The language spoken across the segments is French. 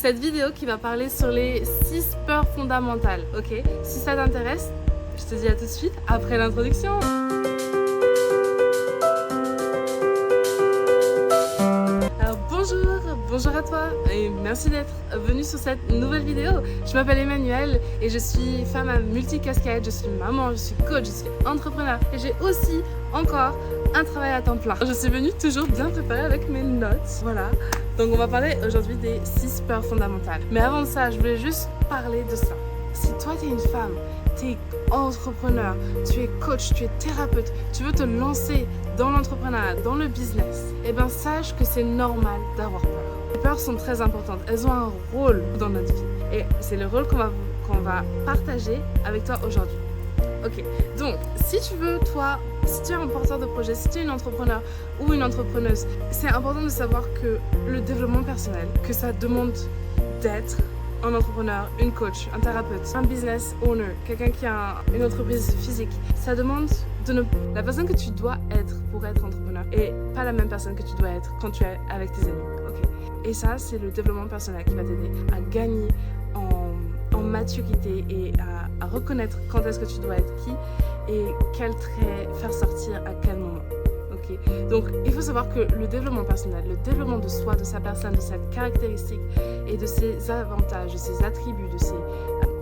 Cette vidéo qui va parler sur les 6 peurs fondamentales, ok? Si ça t'intéresse, je te dis à tout de suite après l'introduction. Alors bonjour à toi et merci d'être venu sur cette nouvelle vidéo. Je m'appelle Emmanuelle et je suis femme à multicasquettes, je suis maman, je suis coach, je suis entrepreneur et j'ai aussi encore un travail à temps plein. Je suis venue toujours bien préparée avec mes notes, voilà. Donc on va parler aujourd'hui des 6 peurs fondamentales. Mais avant de ça, je voulais juste parler de ça. Si toi tu es une femme, tu es entrepreneur, tu es coach, tu es thérapeute, tu veux te lancer dans l'entrepreneuriat, dans le business, eh bien sache que c'est normal d'avoir peur. Les peurs sont très importantes, elles ont un rôle dans notre vie. Et c'est le rôle qu'on va partager avec toi aujourd'hui. Ok, donc si tu veux, toi, si tu es un porteur de projet, si tu es une entrepreneur ou une entrepreneuse, c'est important de savoir que le développement personnel, que ça demande d'être un entrepreneur, une coach, un thérapeute, un business owner, quelqu'un qui a une entreprise physique, ça demande la personne que tu dois être pour être entrepreneur et pas la même personne que tu dois être quand tu es avec tes amis. Okay. Et ça, c'est le développement personnel qui va t'aider à gagner en maturité et à reconnaître quand est-ce que tu dois être qui et quel trait faire sortir à quel moment. Okay. Donc il faut savoir que le développement personnel, le développement de soi, de sa personne, de ses caractéristiques et de ses avantages, de ses attributs, de ses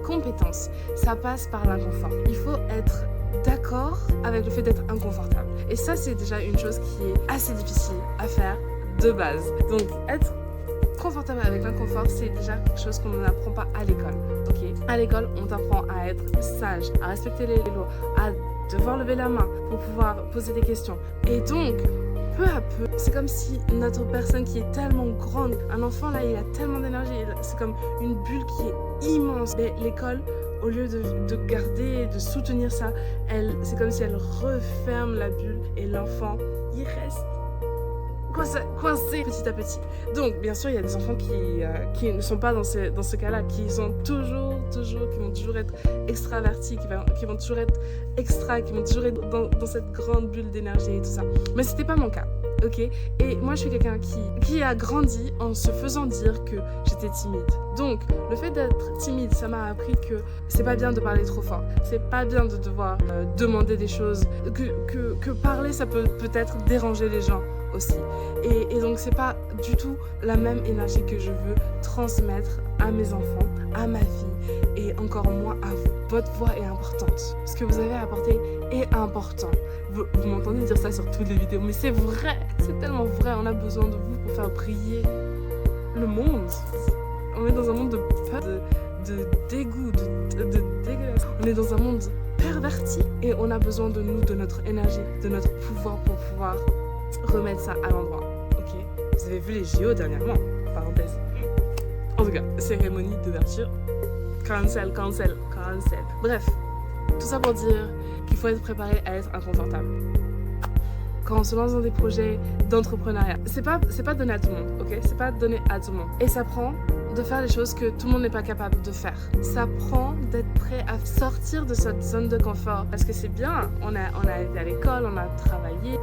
compétences, ça passe par l'inconfort. Il faut être d'accord avec le fait d'être inconfortable. Et ça, c'est déjà une chose qui est assez difficile à faire de base. Donc être confortable avec l'inconfort, c'est déjà quelque chose qu'on n'apprend pas à l'école. Okay. À l'école, on t'apprend à être sage, à respecter les lois, à devoir lever la main pour pouvoir poser des questions. Et donc, peu à peu, c'est comme si notre personne qui est tellement grande, un enfant là, il a tellement d'énergie, c'est comme une bulle qui est immense. Mais l'école, au lieu de garder, de soutenir ça, c'est comme si elle referme la bulle et l'enfant, il reste coincé petit à petit. Donc, bien sûr, il y a des enfants qui ne sont pas dans ce cas-là, qui vont toujours être extravertis, qui vont toujours être extra, qui vont toujours être dans cette grande bulle d'énergie et tout ça. Mais c'était pas mon cas, ok? Et moi, je suis quelqu'un qui a grandi en se faisant dire que j'étais timide. Donc, le fait d'être timide, ça m'a appris que c'est pas bien de parler trop fort. C'est pas bien de devoir demander des choses. Que parler, ça peut peut-être déranger les gens aussi. Et donc c'est pas du tout la même énergie que je veux transmettre à mes enfants, à ma vie et encore moins à vous. Votre voix est importante. Ce que vous avez à apporter est important. Vous m'entendez dire ça sur toutes les vidéos, mais c'est vrai, c'est tellement vrai. On a besoin de vous pour faire briller le monde. On est dans un monde de peur, de dégoût, de dégueulasse. On est dans un monde perverti et on a besoin de nous, de notre énergie, de notre pouvoir pour pouvoir remettre ça à l'endroit, ok? Vous avez vu les JO dernièrement, parenthèse. En tout cas, cérémonie d'ouverture, cancel. Bref, tout ça pour dire qu'il faut être préparé à être inconfortable. Quand on se lance dans des projets d'entrepreneuriat, c'est pas donné à tout le monde, ok? C'est pas donné à tout le monde. Et ça prend de faire des choses que tout le monde n'est pas capable de faire. Ça prend d'être prêt à sortir de cette zone de confort. Parce que c'est bien, on a été à l'école, on a travaillé,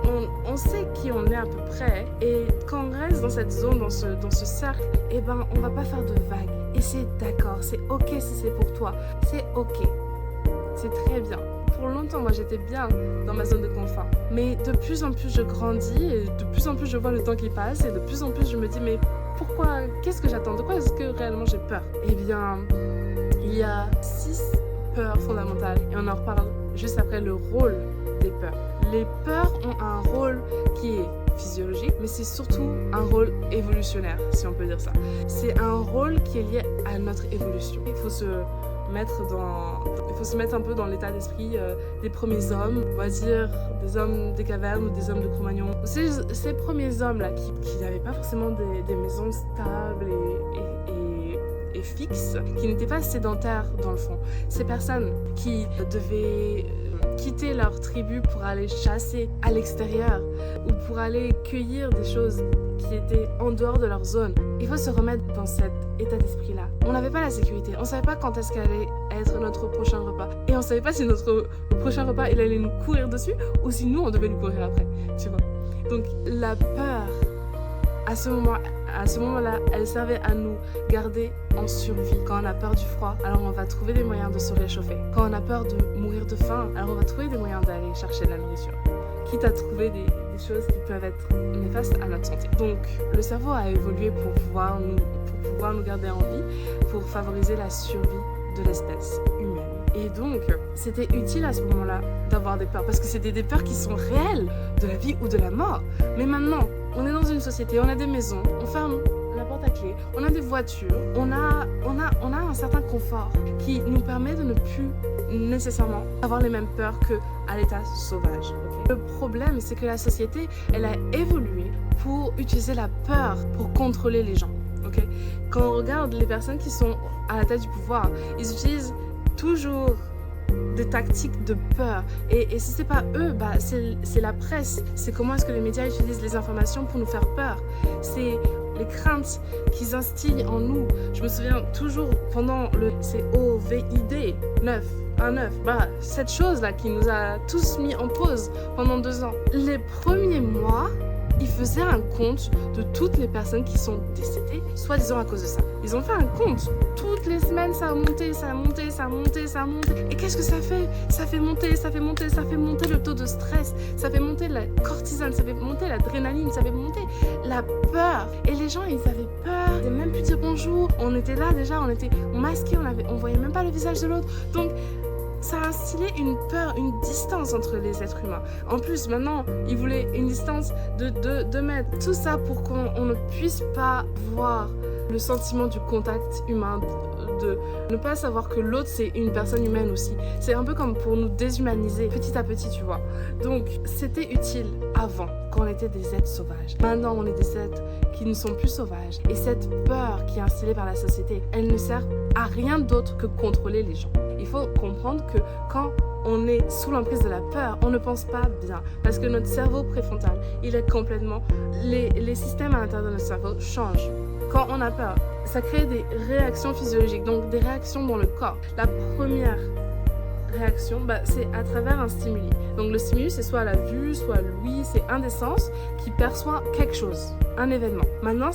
on sait qui on est à peu près. Et quand on reste dans cette zone, dans ce cercle, eh ben, on va pas faire de vagues. Et c'est d'accord, c'est ok si c'est pour toi. C'est ok. C'est très bien. Pour longtemps, moi, j'étais bien dans ma zone de confort. Mais de plus en plus, je grandis et de plus en plus, je vois le temps qui passe et de plus en plus, je me dis, mais pourquoi? Qu'est-ce que j'attends? De quoi est-ce que réellement j'ai peur? Eh bien, il y a 6 peurs fondamentales et on en reparle juste après le rôle des peurs. Les peurs ont un rôle qui est physiologique, mais c'est surtout un rôle évolutionnaire, si on peut dire ça. C'est un rôle qui est lié à notre évolution. Il faut se mettre un peu dans l'état d'esprit des premiers hommes, on va dire des hommes des cavernes ou des hommes de Cro-Magnon. Ces premiers hommes-là qui n'avaient pas forcément des maisons stables et fixes, qui n'étaient pas sédentaires dans le fond. Ces personnes qui devaient quitter leur tribu pour aller chasser à l'extérieur ou pour aller cueillir des choses qui étaient en dehors de leur zone. Il faut se remettre dans cet état d'esprit-là. On n'avait pas la sécurité, on ne savait pas quand est-ce qu'allait être notre prochain repas. Et on ne savait pas si notre prochain repas, il allait nous courir dessus ou si nous, on devait nous courir après, tu vois. Donc la peur, à ce moment, À ce moment-là, elle servait à nous garder en survie. Quand on a peur du froid, alors on va trouver des moyens de se réchauffer. Quand on a peur de mourir de faim, alors on va trouver des moyens d'aller chercher de la nourriture. Quitte à trouver des choses qui peuvent être néfastes à notre santé. Donc, le cerveau a évolué pour pouvoir nous garder en vie, pour favoriser la survie de l'espèce humaine. Et donc, c'était utile à ce moment-là d'avoir des peurs, parce que c'était des peurs qui sont réelles, de la vie ou de la mort. Mais maintenant, on est dans une société, on a des maisons, on ferme la porte à clé, on a des voitures, on a un certain confort qui nous permet de ne plus nécessairement avoir les mêmes peurs qu'à l'état sauvage. Okay? Le problème, c'est que la société, elle a évolué pour utiliser la peur pour contrôler les gens. Okay? Quand on regarde les personnes qui sont à la tête du pouvoir, ils utilisent toujours des tactiques de peur. Et si c'est pas eux, bah c'est la presse. C'est comment est-ce que les médias utilisent les informations pour nous faire peur. C'est les craintes qu'ils instillent en nous. Je me souviens toujours pendant le COVID 9, bah, cette chose-là qui nous a tous mis en pause pendant 2 ans. Les premiers mois, ils faisaient un compte de toutes les personnes qui sont décédées, soi-disant à cause de ça. Ils ont fait un compte. Toutes les semaines, ça a monté, ça a monté, ça a monté, ça a monté. Et qu'est-ce que ça fait? Ça fait monter le taux de stress, ça fait monter la cortisone, ça fait monter l'adrénaline, ça fait monter la peur. Et les gens, ils avaient peur. Ils n'avaient même plus dire bonjour. On était là déjà, on était masqués, on voyait même pas le visage de l'autre. Donc, ça a instillé une peur, une distance entre les êtres humains. En plus, maintenant, ils voulaient une distance de 2 mètres. Tout ça pour qu'on ne puisse pas voir le sentiment du contact humain, de ne pas savoir que l'autre, c'est une personne humaine aussi. C'est un peu comme pour nous déshumaniser petit à petit, tu vois. Donc, c'était utile avant, quand on était des êtres sauvages. Maintenant, on est des êtres qui ne sont plus sauvages. Et cette peur qui est instillée par la société, elle ne sert à rien d'autre que contrôler les gens. Il faut comprendre que quand on est sous l'emprise de la peur, on ne pense pas bien. Parce que notre cerveau préfrontal, il est complètement... Les systèmes à l'intérieur de notre cerveau changent. Quand on a peur, ça crée des réactions physiologiques, donc des réactions dans le corps. La première réaction, c'est à travers un stimuli. Donc le stimulus, c'est soit la vue, soit l'ouïe, c'est un des sens qui perçoit quelque chose, un événement. Maintenant,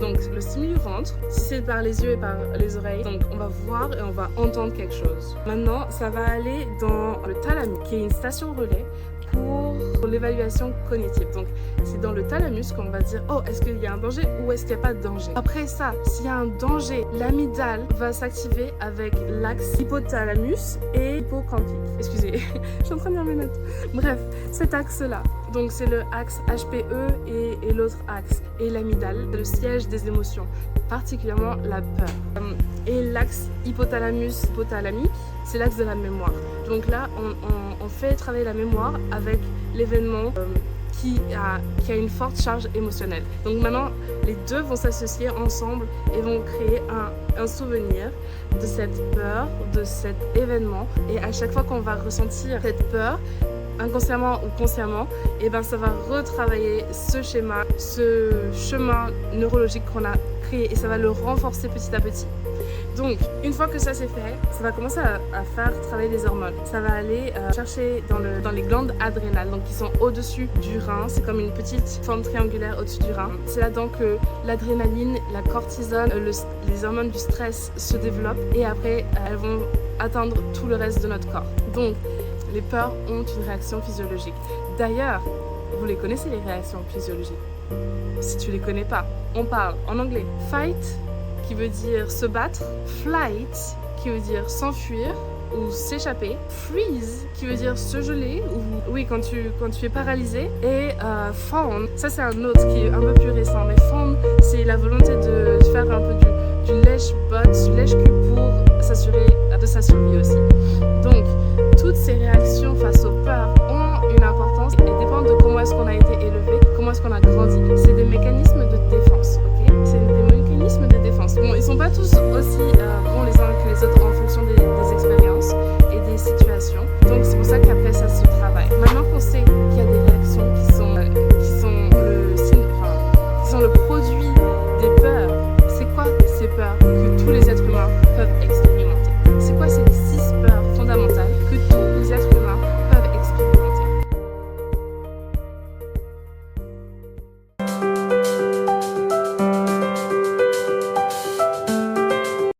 donc le stimulus rentre, si c'est par les yeux et par les oreilles, donc on va voir et on va entendre quelque chose. Maintenant, ça va aller dans le thalamus, qui est une station relais pour l'évaluation cognitive. Donc, c'est dans le thalamus qu'on va dire, oh, est-ce qu'il y a un danger ou est-ce qu'il n'y a pas de danger? Après ça, s'il y a un danger, l'amygdale va s'activer avec l'axe hypothalamus et hippocampique. Excusez, je suis en train de lire mes notes. Bref, cet axe-là, donc c'est le axe HPE et l'autre axe. Et l'amygdale, c'est le siège des émotions, particulièrement la peur. Et l'axe hypothalamique, c'est l'axe de la mémoire. Donc là, on fait travailler la mémoire avec l'événement qui a une forte charge émotionnelle. Donc maintenant, les deux vont s'associer ensemble et vont créer un souvenir de cette peur, de cet événement. Et à chaque fois qu'on va ressentir cette peur, inconsciemment ou consciemment, et ben ça va retravailler ce schéma, ce chemin neurologique qu'on a créé et ça va le renforcer petit à petit. Donc, une fois que ça c'est fait, ça va commencer à faire travailler les hormones. Ça va aller chercher dans les glandes adrénales, donc qui sont au-dessus du rein. C'est comme une petite forme triangulaire au-dessus du rein. C'est là-dedans que l'adrénaline, la cortisone, les hormones du stress se développent et après, elles vont atteindre tout le reste de notre corps. Donc, les peurs ont une réaction physiologique. D'ailleurs, vous les connaissez les réactions physiologiques. Si tu les connais pas, on parle en anglais fight, qui veut dire se battre, flight, qui veut dire s'enfuir ou s'échapper, freeze, qui veut dire se geler, ou oui, quand tu es paralysé, et fawn, ça c'est un autre qui est un peu plus récent, mais fawn, c'est la volonté de faire un peu du lèche-botte, du lèche-cul pour s'assurer de sa survie aussi. Donc, toutes ces réactions face aux peurs ont une importance et dépendent de comment est-ce qu'on a été élevé, comment est-ce qu'on a grandi. C'est des mécanismes de défense, ok? C'est des mécanismes de défense. Bon, ils sont pas tous aussi bons les uns que les autres en fonction des expériences et des situations. Donc